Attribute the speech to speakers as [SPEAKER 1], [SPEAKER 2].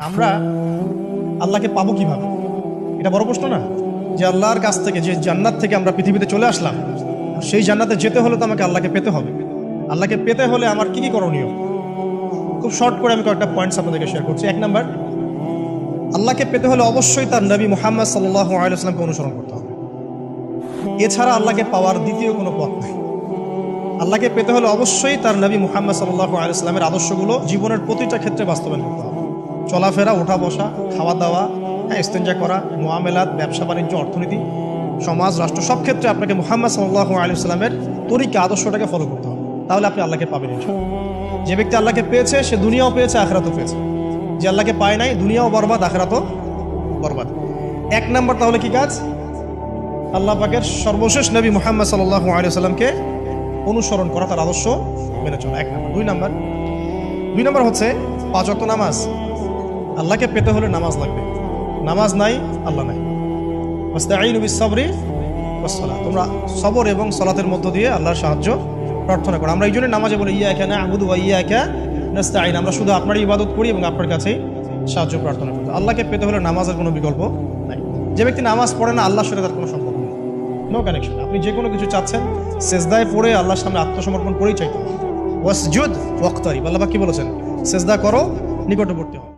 [SPEAKER 1] আমরা আল্লাহকে পাবো কিভাবে, এটা বড় প্রশ্ন না? যে আল্লাহর কাছ থেকে, যে জান্নাত থেকে আমরা পৃথিবীতে চলে আসলাম, সেই জান্নাতে যেতে হলে তো আমাকে আল্লাহকে পেতে হবে। আল্লাহকে পেতে হলে আমার কি কি করণীয়, খুব শর্ট করে আমি কয়েকটা পয়েন্টস আপনাদেরকে শেয়ার করছি। 1 নাম্বার, আল্লাহকে পেতে হলে অবশ্যই তার নবী মুহাম্মদ সাল্লাল্লাহু আলাইহি ওয়াসাল্লামকে অনুসরণ করতে হবে। এছাড়া আল্লাহকে পাওয়ার দ্বিতীয় কোনো পথ নেই। আল্লাহকে পেতে হলে অবশ্যই তার নবী মুহাম্মদ সাল্লাল্লাহু আলাইহি ওয়াসাল্লামের আদর্শগুলো জীবনের প্রতিটা ক্ষেত্রে বাস্তবায়ন করতে হবে। চলাফেরা, ওঠা বসা, খাওয়া দাওয়া, ইস্তেঞ্জা করা, মুআমেলাত, ব্যবসা বাণিজ্য, অর্থনীতি, সমাজ, রাষ্ট্র, সব ক্ষেত্রে আপনাকে মুহাম্মদ সাল্লাল্লাহু আলাইহি ওয়াসাল্লামের তরিকা, আদর্শটাকে ফলো করতে হবে। তাহলে আপনি আল্লাহকে পাবেন ইনশাআল্লাহ। যে ব্যক্তি আল্লাহকে পেয়েছে সে দুনিয়াও পেয়েছে, আখিরাতও পেয়েছে। যে আল্লাহকে পায় নাই, দুনিয়াও বরবাদ, আখিরাতও বরবাদ। 1 নাম্বার তাহলে কি কাজ? আল্লাহ পাকের সর্বশেষ নবী মুহাম্মদ সাল্লাল্লাহু আলাইহি ওয়াসাল্লামকে অনুসরণ করা, তার আদর্শ মেনে চলা, 1 নাম্বার। 2 নাম্বার হচ্ছে 5 ওয়াক্ত নামাজ। আল্লাহকে পেতে হলে নামাজ লাগবে। নামাজ নাই, আল্লাহ নাই। ওয়াস্তাঈনু বিস-সাবরি ওয়াস-সালাত, তোমরা সবর এবং সালাতের মধ্য দিয়ে আল্লাহর সাহায্য প্রার্থনা করো। আমরা এই জন্য নামাজে বলি ইয়্যাকা না'বুদু ওয়া ইয়্যাকা নাস্তাঈন, আমরা শুধু আপনারই ইবাদত করি এবং আপনার কাছেই সাহায্য প্রার্থনা করি। আল্লাহকে পেতে হলে নামাজের কোনো বিকল্প নাই। যে ব্যক্তি নামাজ পড়ে না, আল্লাহর সাথে তার কোনো সম্পর্ক নেই, নো কানেকশন। আপনি যে কোনো কিছু চাচ্ছেন, সেজদায় পড়ে আল্লাহর সামনে আত্মসমর্পণ করেই চাইতে হবে। ওয়াসজুদ ওয়াক্তারিব, আল্লাহ পাক কি বলেছেন? সেজদা করো, নিকটবর্তী হও।